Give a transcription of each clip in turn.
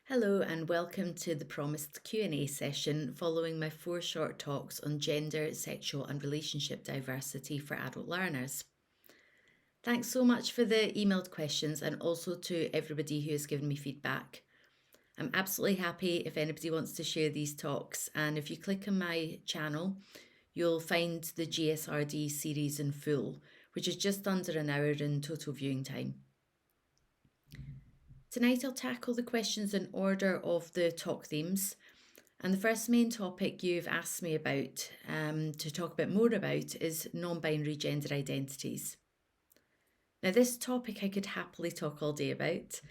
Hello and welcome to the promised Q&A session following my 4 short talks on gender, sexual and relationship diversity for adult learners. Thanks so much for the emailed questions and also to everybody who has given me feedback. I'm absolutely happy if anybody wants to share these talks, and if you click on my channel you'll find the GSRD series in full, which is just under an hour in total viewing time. Tonight I'll tackle the questions in order of the talk themes, and the first main topic you've asked me about to talk a bit more about is non-binary gender identities. Now this topic I could happily talk all day about,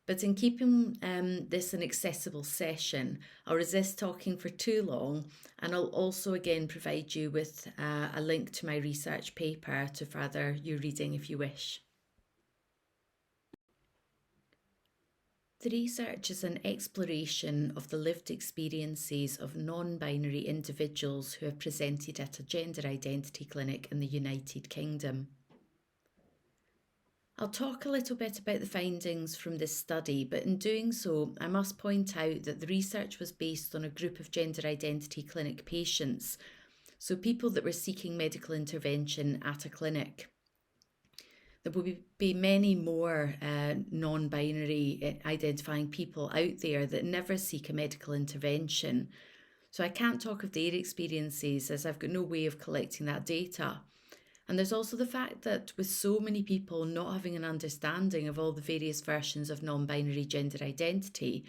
but in keeping this an accessible session, I'll resist talking for too long, and I'll also again provide you with a link to my research paper to further your reading if you wish. The research is an exploration of the lived experiences of non-binary individuals who have presented at a gender identity clinic in the United Kingdom. I'll talk a little bit about the findings from this study, but in doing so, I must point out that the research was based on a group of gender identity clinic patients, so people that were seeking medical intervention at a clinic. There will be many more non-binary identifying people out there that never seek a medical intervention. So I can't talk of their experiences as I've got no way of collecting that data. And there's also the fact that with so many people not having an understanding of all the various versions of non-binary gender identity,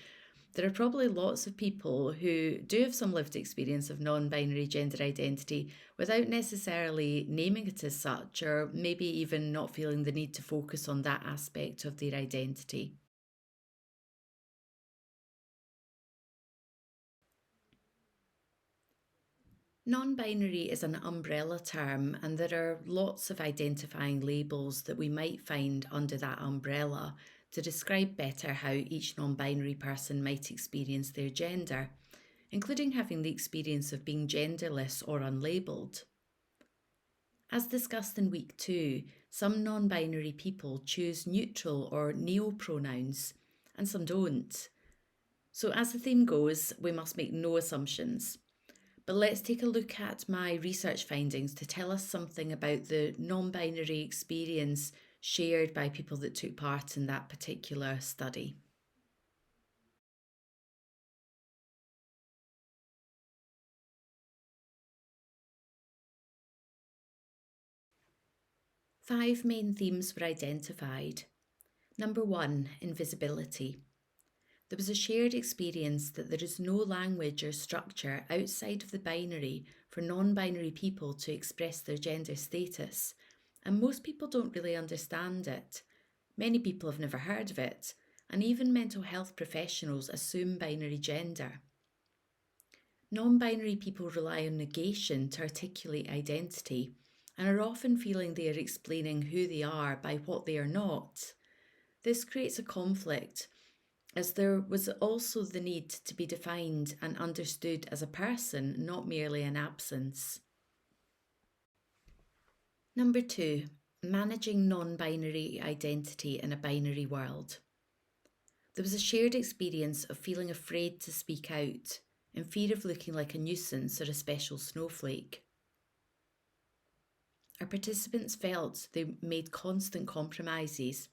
there are probably lots of people who do have some lived experience of non-binary gender identity without necessarily naming it as such, or maybe even not feeling the need to focus on that aspect of their identity. Non-binary is an umbrella term, and there are lots of identifying labels that we might find under that umbrella to describe better how each non-binary person might experience their gender, including having the experience of being genderless or unlabelled. As discussed in week 2, some non-binary people choose neutral or neo-pronouns, and some don't. So as the theme goes, we must make no assumptions. But let's take a look at my research findings to tell us something about the non-binary experience shared by people that took part in that particular study. Five main themes were identified. Number 1, invisibility. There was a shared experience that there is no language or structure outside of the binary for non-binary people to express their gender status, and most people don't really understand it. Many people have never heard of it, and even mental health professionals assume binary gender. Non-binary people rely on negation to articulate identity, and are often feeling they are explaining who they are by what they are not. This creates a conflict, as there was also the need to be defined and understood as a person, not merely an absence. Number 2, managing non-binary identity in a binary world. There was a shared experience of feeling afraid to speak out, in fear of looking like a nuisance or a special snowflake. Our participants felt they made constant compromises,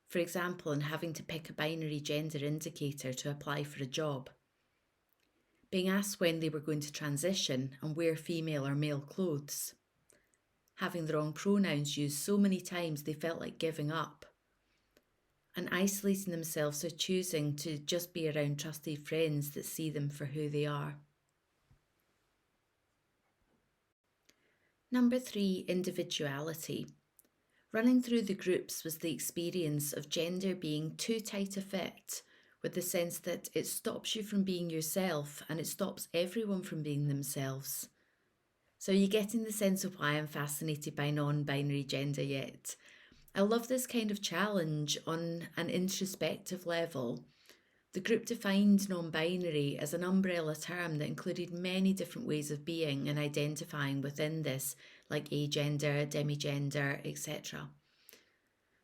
for example in having to pick a binary gender indicator to apply for a job, being asked when they were going to transition and wear female or male clothes, having the wrong pronouns used so many times they felt like giving up, and isolating themselves or choosing to just be around trusted friends that see them for who they are. Number 3, individuality. Running through the groups was the experience of gender being too tight a fit, with the sense that it stops you from being yourself and it stops everyone from being themselves. So are you getting the sense of why I'm fascinated by non-binary gender yet? I love this kind of challenge on an introspective level. The group defined non-binary as an umbrella term that included many different ways of being and identifying within this, like agender, demigender, etc.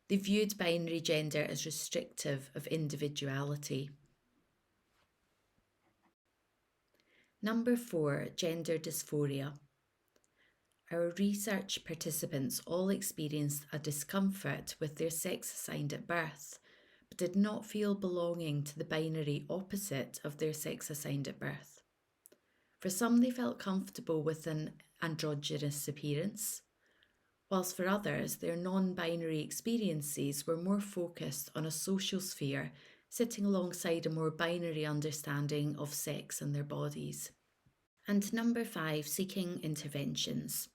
They viewed binary gender as restrictive of individuality. Number 4, gender dysphoria. Our research participants all experienced a discomfort with their sex assigned at birth, but did not feel belonging to the binary opposite of their sex assigned at birth. For some, they felt comfortable with an androgynous appearance, whilst for others, their non-binary experiences were more focused on a social sphere, sitting alongside a more binary understanding of sex and their bodies. And number 5, seeking interventions.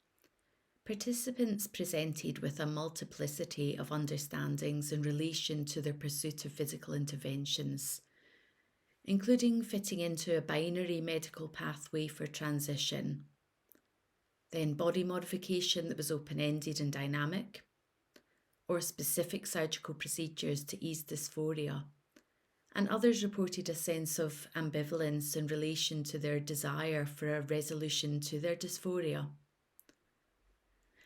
Participants presented with a multiplicity of understandings in relation to their pursuit of physical interventions, including fitting into a binary medical pathway for transition, then body modification that was open-ended and dynamic, or specific surgical procedures to ease dysphoria. And others reported a sense of ambivalence in relation to their desire for a resolution to their dysphoria,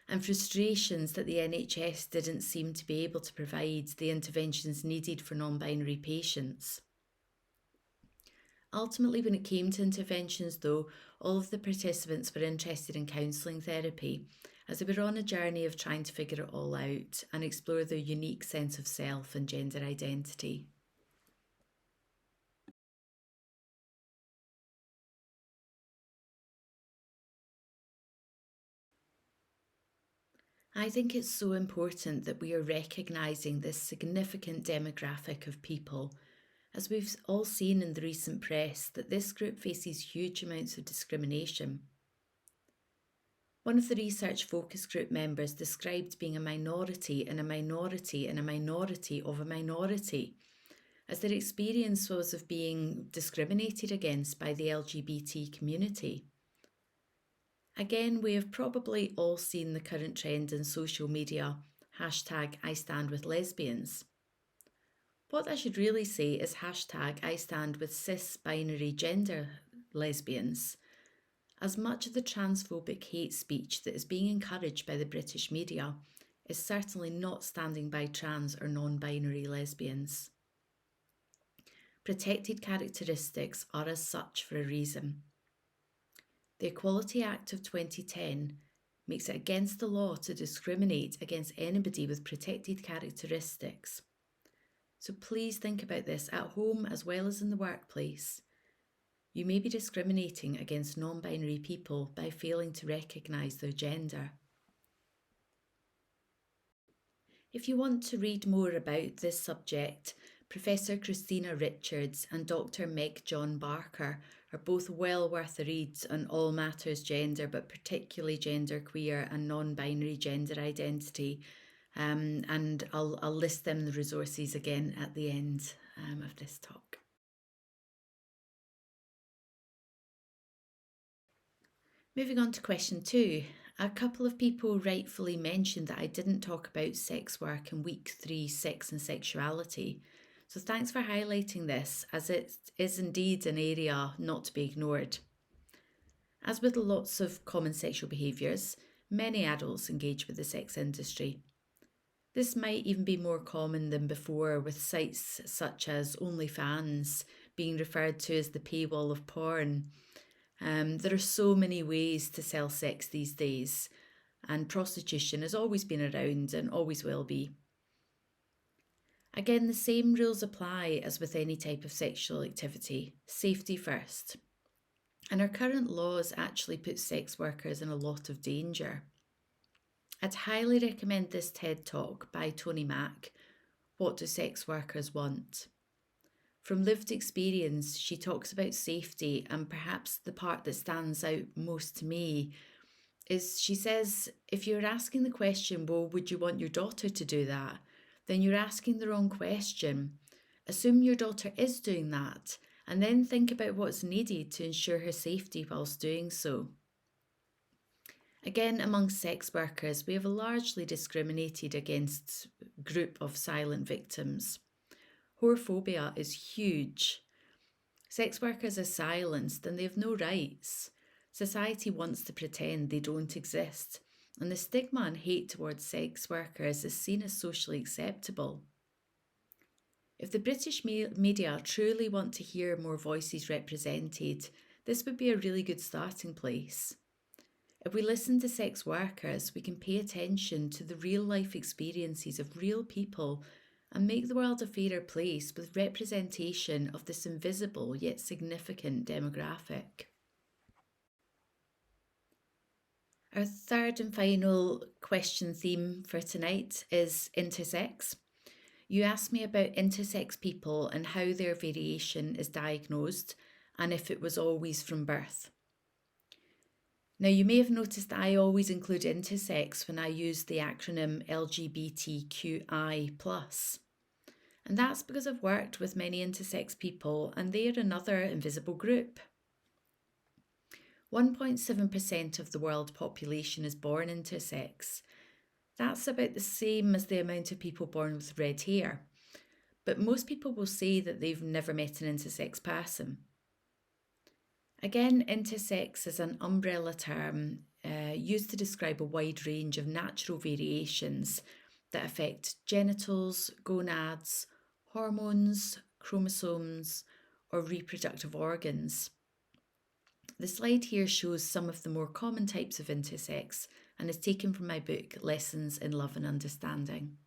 and frustrations that the NHS didn't seem to be able to provide the interventions needed for non-binary patients. Ultimately, when it came to interventions though, all of the participants were interested in counselling therapy, as they were on a journey of trying to figure it all out and explore their unique sense of self and gender identity. I think it's so important that we are recognising this significant demographic of people, as we've all seen in the recent press that this group faces huge amounts of discrimination. One of the research focus group members described being a minority and a minority and a minority of a minority, as their experience was of being discriminated against by the LGBT community. Again, we have probably all seen the current trend in social media, #IStandWithLesbians. What I should really say is #IStandWith cis-binary gender lesbians, as much of the transphobic hate speech that is being encouraged by the British media is certainly not standing by trans or non-binary lesbians. Protected characteristics are as such for a reason. The Equality Act of 2010 makes it against the law to discriminate against anybody with protected characteristics. So please think about this at home as well as in the workplace. You may be discriminating against non-binary people by failing to recognise their gender. If you want to read more about this subject, Professor Christina Richards and Dr. Meg John Barker are both well worth a read on all matters gender, but particularly genderqueer and non-binary gender identity. And I'll list them the resources again at the end of this talk. Moving on to question 2. A couple of people rightfully mentioned that I didn't talk about sex work in week 3, sex and sexuality. So thanks for highlighting this, as it is indeed an area not to be ignored. As with lots of common sexual behaviours, many adults engage with the sex industry. This might even be more common than before, with sites such as OnlyFans being referred to as the paywall of porn. There are so many ways to sell sex these days, and prostitution has always been around and always will be. Again, the same rules apply as with any type of sexual activity. Safety first. And our current laws actually put sex workers in a lot of danger. I'd highly recommend this TED Talk by Tony Mack, What Do Sex Workers Want? From lived experience, she talks about safety, and perhaps the part that stands out most to me is she says, if you're asking the question, well, would you want your daughter to do that? Then you're asking the wrong question. Assume your daughter is doing that, and then think about what's needed to ensure her safety whilst doing so. Again, among sex workers, we have a largely discriminated against group of silent victims. Whorephobia is huge. Sex workers are silenced and they have no rights. Society wants to pretend they don't exist, and the stigma and hate towards sex workers is seen as socially acceptable. If the British media truly want to hear more voices represented, This would be a really good starting place. If we listen to sex workers, we can pay attention to the real life experiences of real people and make the world a fairer place with representation of this invisible yet significant demographic. Our third and final question theme for tonight is intersex. You asked me about intersex people and how their variation is diagnosed and if it was always from birth. Now, you may have noticed that I always include intersex when I use the acronym LGBTQI+. And that's because I've worked with many intersex people and they're another invisible group. 1.7% of the world population is born intersex. That's about the same as the amount of people born with red hair. But most people will say that they've never met an intersex person. Again, intersex is an umbrella term used to describe a wide range of natural variations that affect genitals, gonads, hormones, chromosomes, or reproductive organs. The slide here shows some of the more common types of intersex and is taken from my book Lessons in Love and Understanding.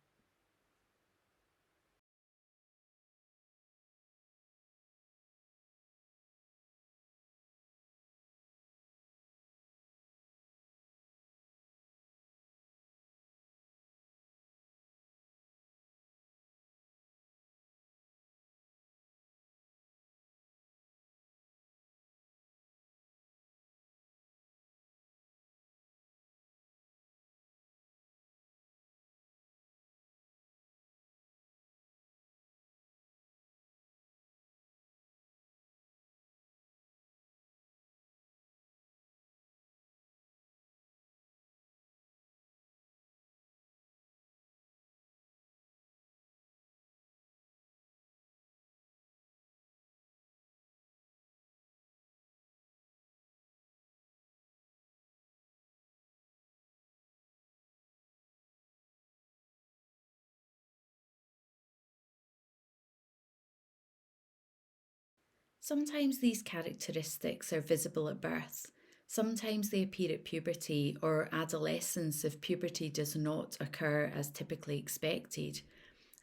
Sometimes these characteristics are visible at birth. Sometimes they appear at puberty or adolescence if puberty does not occur as typically expected.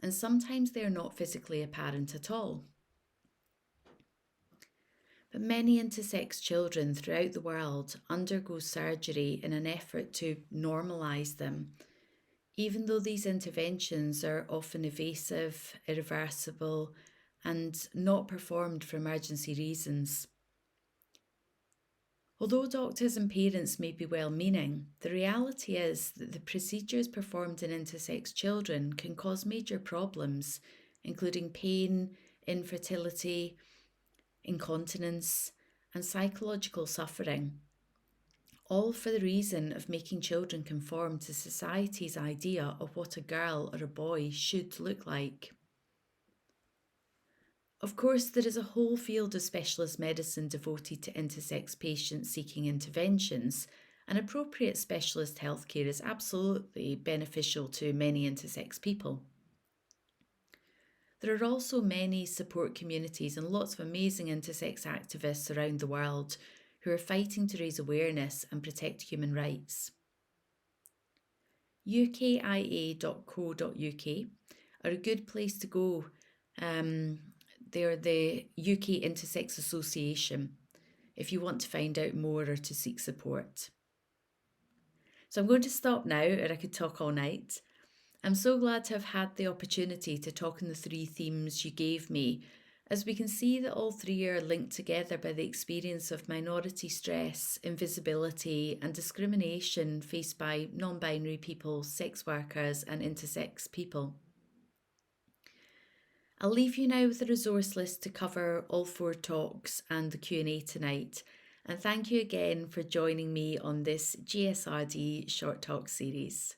And sometimes they are not physically apparent at all. But many intersex children throughout the world undergo surgery in an effort to normalise them, even though these interventions are often evasive, irreversible, and not performed for emergency reasons. Although doctors and parents may be well meaning, the reality is that the procedures performed in intersex children can cause major problems, including pain, infertility, incontinence, and psychological suffering, all for the reason of making children conform to society's idea of what a girl or a boy should look like. Of course, there is a whole field of specialist medicine devoted to intersex patients seeking interventions, and appropriate specialist healthcare is absolutely beneficial to many intersex people. There are also many support communities and lots of amazing intersex activists around the world who are fighting to raise awareness and protect human rights. ukia.co.uk are a good place to go. They're the UK Intersex Association if you want to find out more or to seek support. So I'm going to stop now, or I could talk all night. I'm so glad to have had the opportunity to talk on the three themes you gave me, as we can see that all three are linked together by the experience of minority stress, invisibility, and discrimination faced by non-binary people, sex workers, and intersex people. I'll leave you now with a resource list to cover all four talks and the Q&A tonight. And thank you again for joining me on this GSRD short talk series.